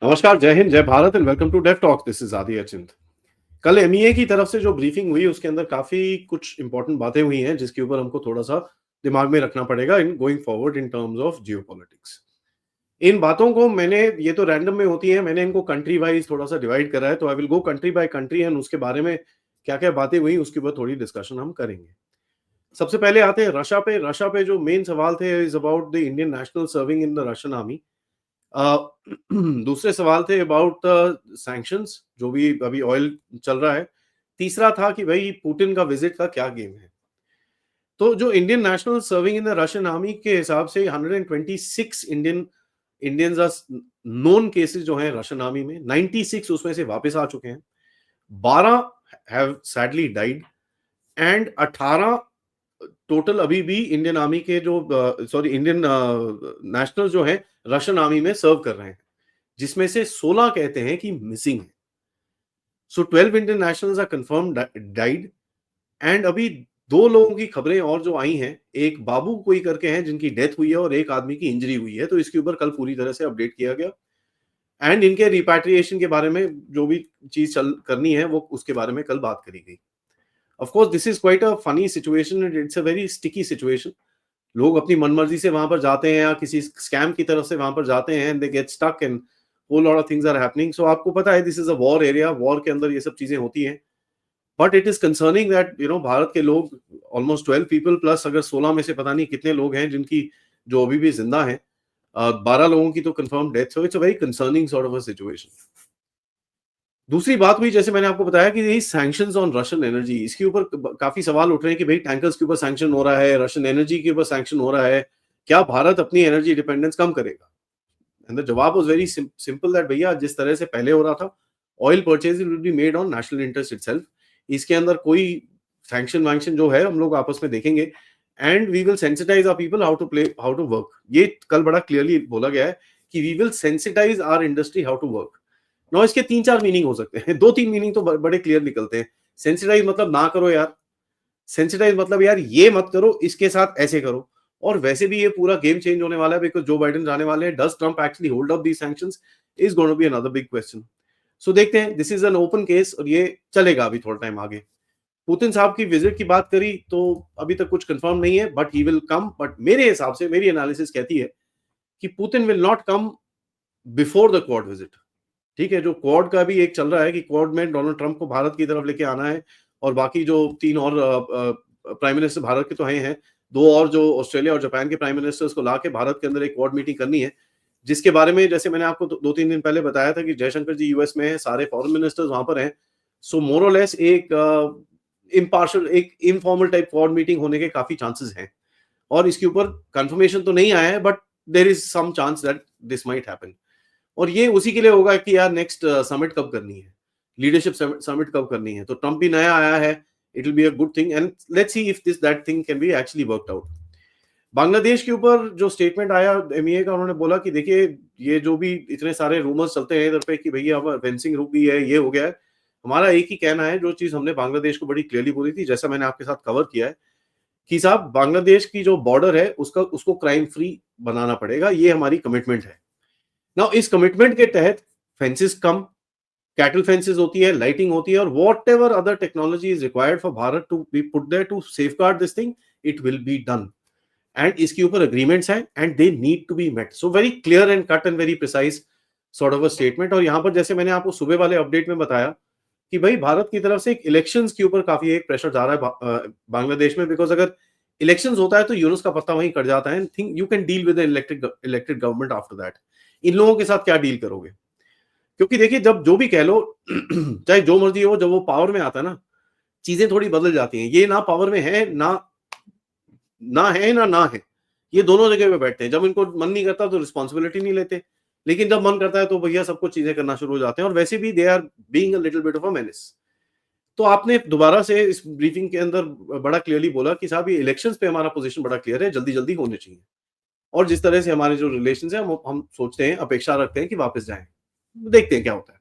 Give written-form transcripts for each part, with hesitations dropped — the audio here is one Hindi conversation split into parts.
नमस्कार, जय हिंद, जय Bharat and welcome to Dev talk. This is Adi Achint. कल एमईए की तरफ से जो ब्रीफिंग हुई उसके अंदर काफी कुछ इंपॉर्टेंट बातें हुई हैं जिसके ऊपर हमको थोड़ा सा दिमाग में रखना पड़ेगा in going forward in terms of geopolitics. इन बातों को मैंने ये तो रैंडम में होती है, मैंने इनको कंट्री वाइज थोड़ा सा डिवाइड करा है, तो I will go country by country and उसके बारे में क्या क्या बातें हुई उसके ऊपर थोड़ी डिस्कशन हम करेंगे। सबसे पहले आते हैं रशिया पे जो मेन सवाल थे is about the Indian national serving in the Russian army. Uh, दूसरे सवाल थे अबाउट सैंक्शंस जो भी अभी ऑयल चल रहा है। तीसरा था कि भाई पुतिन का विजिट का क्या गेम है। तो जो Indian national serving in the Russian army के हिसाब से 126 इंडियंस आर नोन केसेस जो हैं रशियन आर्मी में, 96 उसमें से वापस आ चुके हैं, 12 have sadly died and 18 total अभी भी इंडियन आर्मी के जो इंडियन नेशनल जो हैं रशियन आर्मी में सर्व कर रहे हैं, जिसमें से 16 कहते हैं कि मिसिंग है। So 12 Indian nationals are confirm died and अभी दो लोगों की खबरें और जो आई हैं, एक बाबू कोई करके हैं जिनकी डेथ हुई है और एक आदमी की इंजरी हुई है, तो इसके ऊपर कल पूरी तरह से अपडेट किया गया एंड इनके रिपैट्रिएशन के बारे में जो भी चीज चल करनी है वो उसके बारे में कल बात करी गई। Of course this is quite a funny situation and it's a very sticky situation. लोग अपनी मनमर्जी से वहां पर जाते हैं या किसी स्कैम की तरफ से वहां पर जाते हैं and they get stuck and whole lot of things are happening. So आपको पता है this is a war area, war के अंदर ये सब चीजें होती हैं, but it is concerning that Bharat के लोग ऑलमोस्ट 12 पीपल प्लस अगर 16 में से पता नहीं कितने लोग हैं जिनकी जो अभी भी जिंदा हैं, 12 लोगों की तो confirm death. So it's a very concerning sort of a situation. दूसरी बात हुई, जैसे मैंने आपको बताया कि यही सैंक्शंस ऑन रशियन एनर्जी, इसके ऊपर काफी सवाल उठ रहे हैं कि भाई टैंकर्स के ऊपर सैंक्शन हो रहा है, रशियन एनर्जी के ऊपर सैंक्शन हो रहा है, क्या भारत अपनी एनर्जी डिपेंडेंस कम करेगा? एंड द जवाब वाज वेरी सिंपल दैट भैया जिस तरह से पहले हो रहा था, oil purchase will be made on national interest itself. इसके अंदर कोई सैंक्शन वैंक्शन जो है हम लोग आपस में देखेंगे and we will sensitize our people how to work. ये कल बड़ा क्लियरली बोला गया है कि we will sensitize our industry how to work. No, इसके तीन चार मीनिंग हो सकते हैं, दो तीन मीनिंग तो बड़े क्लियर निकलते हैं। सेंसिटाइज मतलब ना करो यार, सेंसिटाइज मतलब यार ये मत करो, इसके साथ ऐसे करो। और वैसे भी ये पूरा गेम चेंज होने वाला है बिकॉज़ जो बाइडेन जाने वाले हैं। Does Trump actually hold up these sanctions is going to be another big question. So देखते हैं, this is an open case और ये चलेगा अभी थोड़ा टाइम आगे। पुतिन साहब की विजिट की बात करी तो अभी तक कुछ कंफर्म नहीं है, but he will come. But मेरे हिसाब से मेरी एनालिसिस कहती है कि Putin will not come before the quad visit. ठीक है, जो क्वाड का भी एक चल रहा है कि क्वाड में डोनाल्ड ट्रंप को भारत की तरफ लेके आना है और बाकी जो तीन और प्राइम मिनिस्टर भारत के तो हैं, दो और जो ऑस्ट्रेलिया और जापान के प्राइम मिनिस्टर्स को लाके भारत के अंदर एक क्वाड मीटिंग करनी है, जिसके बारे में जैसे मैंने आपको दो तीन दिन पहले बताया था कि जयशंकर जी यूएस में है, सारे फॉरेन मिनिस्टर्स वहां पर हैं। सो मोर और लेस एक इम्पार्शल, एक इनफॉर्मल टाइप क्वाड मीटिंग होने के काफी चांसेस हैं और इसके ऊपर कंफर्मेशन तो नहीं आया है, but there is some chance that this might happen. और ये उसी के लिए होगा कि यार नेक्स्ट समिट कब करनी है, लीडरशिप समिट कब करनी है। तो ट्रंप भी नया आया है, it will be a good thing and let's see if this that thing can be actually worked out. Bangladesh के ऊपर जो स्टेटमेंट आया एमईए का, उन्होंने बोला कि देखिए ये जो भी इतने सारे रूमर्स चलते हैं इधर पे कि भैया अब फेंसिंग रुक गई है, ये हो गया है, हमारा एक ही कहना है, जो चीज हमने बांग्लादेश को बड़ी क्लियरली बोली थी, जैसा मैंने आपके साथ कवर किया है कि साहब बांग्लादेश की जो बॉर्डर है उसको क्राइम फ्री बनाना पड़ेगा, ये हमारी कमिटमेंट है। नाउ इस कमिटमेंट के तहत फेंसेस कम, कैटल फेंसेस होती है, लाइटिंग होती है और whatever other technology is required for Bharat to be put there to safeguard this thing, it will be done. And इसके ऊपर अग्रीमेंट्स हैं and they need to be met. So very clear and cut and very precise sort of a statement. और यहां पर जैसे मैंने आपको सुबह वाले अपडेट में बताया कि भाई भारत की तरफ से एक इलेक्शंस के ऊपर काफी एक प्रेशर जा रहा है बांग्लादेश में, बिकॉज अगर इलेक्शंस होता है तो यूनुस का पत्ता वहीं कट जाता है। Think you can deal with elected government after that. इन लोगों के साथ क्या डील करोगे? क्योंकि देखिए जब जो भी कह लो चाहे जो मर्जी हो, जब वो पावर में आता है ना, चीजें थोड़ी बदल जाती हैं। ये ना पावर में है, ना है, ये दोनों जगह पे बैठते हैं। जब इनको मन नहीं करता तो रिस्पॉन्सिबिलिटी नहीं लेते, लेकिन जब मन करता है तो भैया सब कुछ चीजें करना शुरू हो जाते हैं। और वैसे भी they are being a little bit of a menace. तो आपने दोबारा से इस ब्रीफिंग के अंदर बड़ा क्लियरली बोला कि साहब ये इलेक्शंस पे हमारा पोजीशन बड़ा क्लियर है, जल्दी जल्दी होने चाहिए। और जिस तरह से हमारे जो रिलेशन है हम सोचते हैं, अपेक्षा रखते हैं कि वापस जाएं। देखते हैं क्या होता है।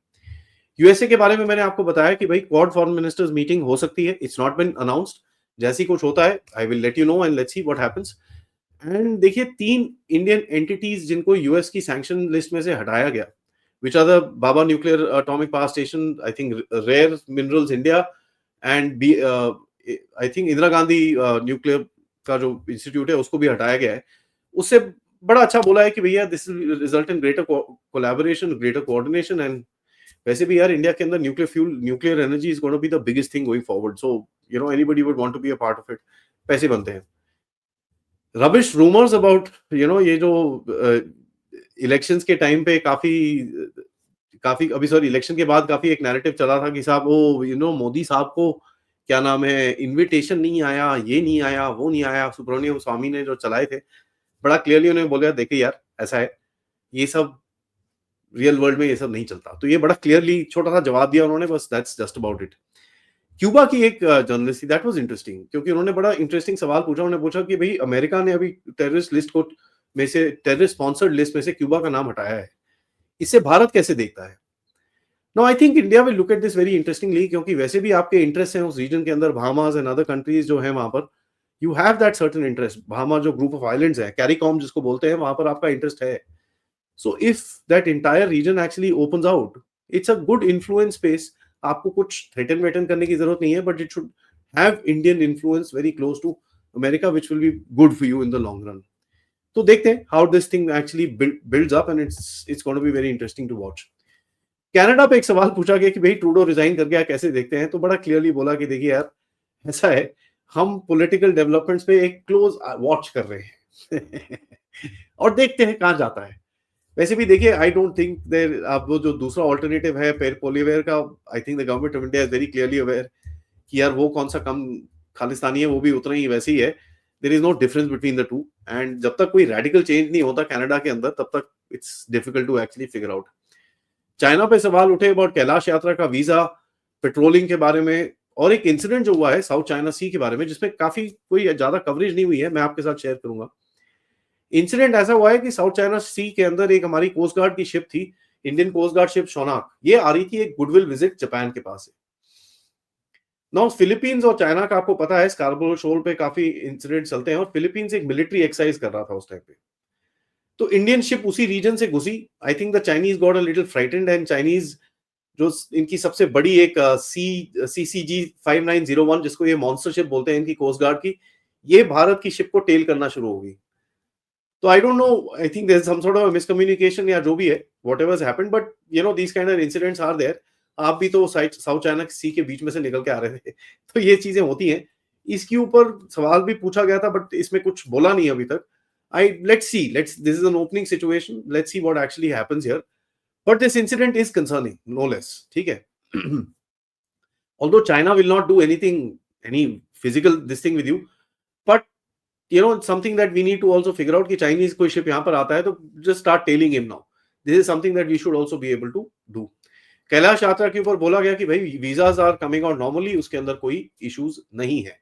यूएसए के बारे में मैंने आपको बताया कि भाई क्वाड फॉरेन मिनिस्टर्स मीटिंग हो सकती है, इट्स नॉट बीन अनाउंस्ड। जैसी कुछ होता है I will let you know and let's see what happens. And देखिए तीन इंडियन एंटिटीज जिनको यूएस की सैंक्शन लिस्ट में से हटाया गया, which are the Baba Nuclear Atomic Power Station, I think Rare Minerals India, and I think Indira Gandhi nuclear का जो इंस्टीट्यूट है उसको भी हटाया गया है। उससे बड़ा अच्छा बोला है कि भैया this will result in greater collaboration, greater coordination, and वैसे भी यार इंडिया के अंदर nuclear fuel, nuclear energy is going to be the biggest thing going forward, so anybody would want to be a part of it. पैसे बनते हैं। रबिश रूमर्स अबाउट ये जो इलेक्शंस के टाइम पे काफी काफी अभी सॉरी इलेक्शन के बाद काफी एक नैरेटिव चला था कि साहब वो मोदी साहब को क्या नाम है इनविटेशन नहीं आया, ये नहीं आया, वो नहीं आया। सुब्रमण्यम स्वामी ने जो चलाए थे, बड़ा क्लियरली उन्होंने बोला देखिए यार ऐसा है, ये सब रियल वर्ल्ड में ये सब नहीं चलता। तो ये बड़ा क्लियरली छोटा सा जवाब दिया उन्होंने, बस that's just about it. Cuba की एक जर्नलिस्ट थी, दैट वाज इंटरेस्टिंग, क्योंकि उन्होंने बड़ा इंटरेस्टिंग सवाल पूछा। उन्होंने पूछा कि भाई अमेरिका ने अभी टेररिस्ट लिस्ट को में से, टेररिस्ट स्पॉन्सर्ड लिस्ट में से क्यूबा का नाम हटाया है, इसे भारत कैसे देखता है? No, I think India will look at this very interestingly, क्योंकि वैसे भी आपके इंटरेस्ट हैं उस रीजन के अंदर, बहामास एंड अदर कंट्रीज जो है वहां पर you have that certain interest. Bahama जो ग्रुप ऑफ आइलैंड्स है, कैरिकॉम जिसको बोलते हैं, वहां पर आपका इंटरेस्ट है। So if that entire region actually opens out, it's a good influence space. आपको कुछ थ्रेटन वेटन करने की जरूरत नहीं है, but it should have Indian influence very close to America, which will be good for you in the long run. तो देखते हैं how this thing actually builds up, and it's going to be very interesting to watch. Canada पे एक सवाल पूछा गया कि भाई ट्रूडो रिजाइन कर गया, कैसे देखते हैं? तो बड़ा क्लियरली बोला कि देखिए यार ऐसा है, हम पॉलिटिकल डेवलपमेंट्स पे एक क्लोज वॉच कर रहे हैं और देखते हैं कहां जाता है। वैसे भी देखिए, आई डोंट थिंक देयर, आप वो जो दूसरा ऑल्टरनेटिव है पेर पोलिवेयर का, I think the government of India is very clearly aware कि यार वो कौन सा कम खालिस्तानी है, वो भी उतना ही वैसे ही है। There is no difference between the two, and जब तक कोई रेडिकल चेंज नहीं होता कनाडा के अंदर, तब तक it's difficult to actually figure out. China पे सवाल उठे अबाउट कैलाश यात्रा का वीजा, पेट्रोलिंग के बारे में, और एक इंसिडेंट जो हुआ है साउथ चाइना सी के बारे में, जिसमें काफी कोई ज्यादा कवरेज नहीं हुई है, मैं आपके साथ शेयर करूंगा। इंसिडेंट ऐसा हुआ है कि साउथ चाइना सी के अंदर एक हमारी कोस्ट गार्ड की शिप थी, इंडियन कोस्ट गार्ड शिप शोनाक, ये आ रही थी एक गुडविल विजिट जापान के पास से। नाउ फिलीपींस और चाइना का आपको पता है स्कार्बरो शोल पे काफी इंसिडेंट चलते हैं, और फिलीपींस एक मिलिट्री एक्सरसाइज कर रहा था उस टाइम पे। तो इंडियन शिप उसी रीजन से घुसी। I think the Chinese got a little frightened, and Chinese जो इनकी सबसे बड़ी एक CCG 5901, जिसको ये मॉन्स्टर शिप बोलते हैं इनकी कोस्ट गार्ड की, ये भारत की शिप को टेल करना शुरू होगी। तो I don't know, I think there is some sort of miscommunication या जो भी है, whatever has happened, but these kind of incidents are there. आप भी तो साउथ चाइना सी के बीच में से निकल के आ रहे थे तो ये चीजें होती हैं। इसके ऊपर सवाल भी पूछा गया था, बट इसमें कुछ बोला नहीं अभी तक। Let's this is an opening situation, let's see what actually happens here, but this incident is concerning no less, ठीक है। although China will not do anything, any physical this thing with you, but something that we need to also figure out कि Chinese कोई ship यहाँ पर आता है तो just start tailing him now. This is something that we should also be able to do. Kailash यात्रा के ऊपर बोला गया कि भाई visas are coming out normally, उसके अंदर कोई इश्यूज नहीं है।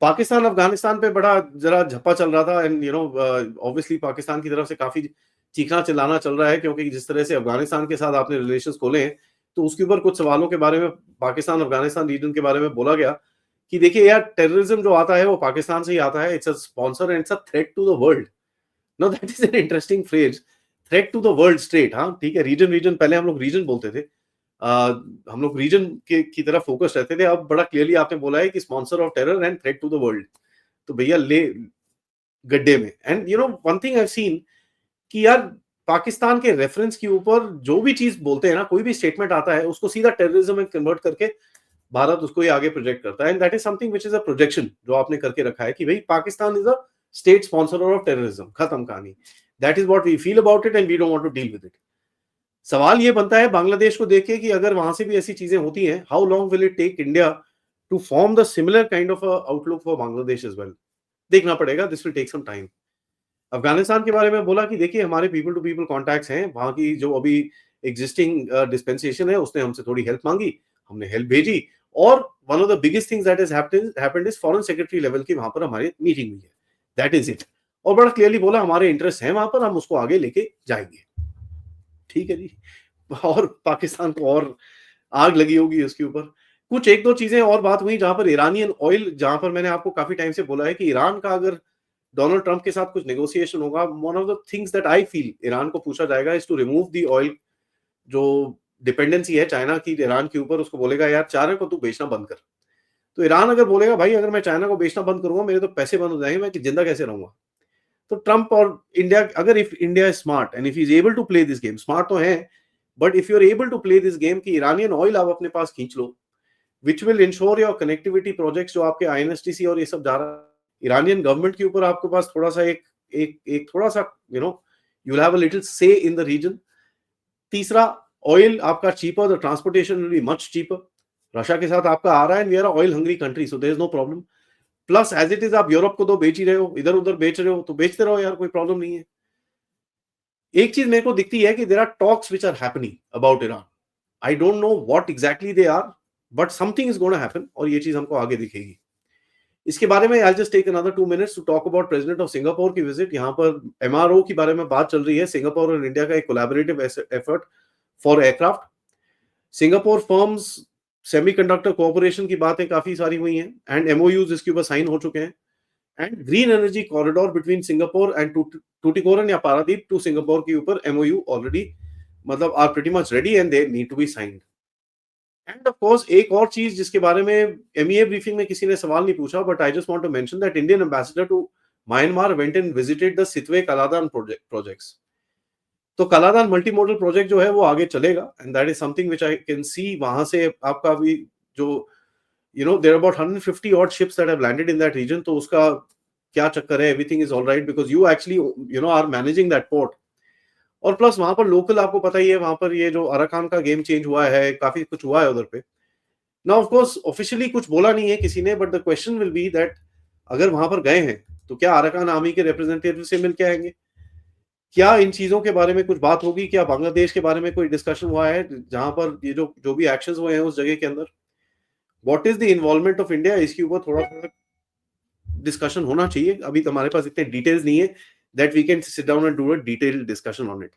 पाकिस्तान अफगानिस्तान पे बड़ा जरा झप्पा चल रहा था, एंड ऑब्वियसली पाकिस्तान की तरफ से काफी चीखना चिल्लाना चल रहा है, क्योंकि जिस तरह से अफगानिस्तान के साथ आपने रिलेशंस खोले हैं, तो उसके ऊपर कुछ सवालों के बारे में पाकिस्तान अफगानिस्तान रीजन के बारे में बोला गया कि देखिए यार टेररिज्म जो आता है वो पाकिस्तान से ही आता है, it's a sponsor and it's a threat to the world. No, that is an interesting phrase, threat to the world state. हाँ ठीक है, रीजन रीजन, पहले हम लोग रीजन बोलते थे, हम लोग रीजन की तरफ फोकस रहते थे, अब बड़ा क्लियरली आपने बोला है कि sponsor of terror and threat to the world. तो भैया ले गड्ढे में। And one thing I have seen कि यार पाकिस्तान के रेफरेंस के ऊपर जो भी चीज बोलते हैं ना, कोई भी स्टेटमेंट आता है उसको सीधा टेररिज्म में कन्वर्ट करके भारत उसको ही आगे प्रोजेक्ट करता है, and that is something which is a projection जो आपने करके रखा है कि भाई Pakistan is a state sponsor of terrorism, खत्म कहानी। That is what we feel about it and we don't want to deal with it. सवाल ये बनता है बांग्लादेश को देख के कि अगर वहां से भी ऐसी चीजें होती हैं, how long will it take India to form the similar kind of outlook for Bangladesh as well? देखना पड़ेगा, this will take some time. Afghanistan के बारे में बोला कि देखिए हमारे पीपल टू पीपल कॉन्टैक्ट्स हैं, वहां की जो अभी एग्जिस्टिंग डिस्पेंसेशन है उसने हमसे थोड़ी हेल्प मांगी, हमने हेल्प भेजी, और one of the biggest things that has happened is foreign secretary level की वहां पर हमारी मीटिंग हुई है, दैट इज इट। और बड़ा क्लियरली बोला हमारे इंटरेस्ट हैं वहां पर, हम उसको आगे लेके जाएंगे। ठीक है जी। और पाकिस्तान को और आग लगी होगी उसके ऊपर। कुछ एक दो चीजें और बात हुई जहां पर इरानियन ऑयल, जहां पर मैंने आपको काफी टाइम से बोला है कि ईरान का अगर डोनाल्ड ट्रंप के साथ कुछ नेगोशिएशन होगा, one of the things that I feel Iran को पूछा जाएगा is to remove the oil जो डिपेंडेंसी है चाइना की ईरान के ऊपर, उसको बोलेगा यार चाइना को तू बेचना बंद कर। तो ईरान अगर बोलेगा भाई अगर मैं चाइना को बेचना बंद करूंगा मेरे तो पैसे बंद हो जाएंगे, मैं जिंदा कैसे रहूंगा। तो ट्रंप और इंडिया, अगर if India is smart and if is able to play this game, smart तो है but if you are able to play this game कि ईरानियन ऑयल आप अपने पास खींच लो, which will ensure your connectivity projects जो आपके आईएनएसटीसी और ये सब जा रहा है, ईरानियन गवर्नमेंट के ऊपर आपके पास थोड़ा सा एक थोड़ा सा you will have a little say in the region. तीसरा, ऑयल आपका cheaper, the transportation will be much cheaper. Russia के साथ आपका आ रहा है and we are oil hungry country, so there is no problem. Plus as it is आप यूरोप को तो बेच ही रहे हो, इधर उधर बेच रहे हो तो बेचते रहो यार, कोई प्रॉब्लम नहीं है। एक चीज मेरे को दिखती है कि there are talks which are happening about Iran. I don't know what exactly they are, but something is gonna happen और ये चीज हमको आगे दिखेगी। इसके बारे में I just take another 2 minutes to talk about president of Singapore की विजिट। यहाँ पर एमआरओ के बारे में बात चल रही है, सिंगापुर और इंडिया का एक collaborative effort for aircraft. Singapore firms semiconductor cooperation की बातें काफी सारी हुई हैं एंड एमओयूज इसके ऊपर साइन हो चुके हैं। And green energy corridor between Singapore and Tuticorin या पारादीप टू सिंगापुर के ऊपर एमओयू ऑलरेडी मतलब are pretty much ready and they need to be signed. And of course एक और चीज जिसके बारे में एमईए ब्रीफिंग में किसी ने सवाल नहीं पूछा, but I just want to mention that Indian ambassador to Myanmar went and visited the Sittwe Kaladan projects. तो कलादान मल्टी मॉडल प्रोजेक्ट जो है वो आगे चलेगा and that is something which I can see. वहां से आपका भी जो there are about 150 odd ships that have landed in that region, तो उसका क्या चक्कर है, everything is all right because you actually are managing that port. और प्लस वहां पर लोकल आपको पता ही है, वहां पर ये जो अराकान का गेम चेंज हुआ है, काफी कुछ हुआ है उधर पे ना। ऑफ कोर्स ऑफिशियली कुछ बोला नहीं है किसी ने, but the question will be that अगर वहां पर गए हैं तो क्या अराकान आर्मी के रिप्रेजेंटेटिव से मिल के आएंगे, क्या इन चीजों के बारे में कुछ बात होगी, क्या बांग्लादेश के बारे में कोई डिस्कशन हुआ है जहां पर ये जो भी एक्शंस हुए हैं उस जगह के अंदर, what is the involvement of India, इसके ऊपर थोड़ा थोड़ा डिस्कशन होना चाहिए। अभी तो हमारे पास इतने डिटेल्स नहीं है that we can sit down and do a detailed discussion on it.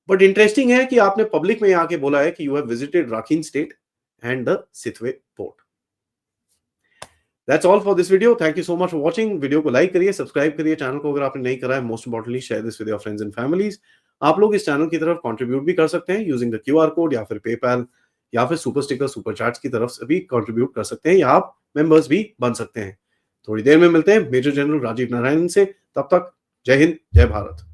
But interesting है कि आपने पब्लिक में आके बोला है कि you have visited Rakhine state and the Sittwe port. That's all for this video, thank you so much for watching. Video को लाइक करिए, सब्सक्राइब करिए चैनल को अगर आपने नहीं करा है। Most importantly share this with your friends and families. आप लोग इस चैनल की तरफ कंट्रीब्यूट भी कर सकते हैं यूजिंग द क्यूआर कोड या फिर पेपैल या फिर सुपर स्टिकर सुपर चैट्स की तरफ से भी कंट्रीब्यूट कर सकते हैं या आप मेंबर्स भी बन सकते हैं। थोड़ी देर में मिलते हैं मेजर जनरल राजीव नारायण से, तब तक जय हिंद जय भारत।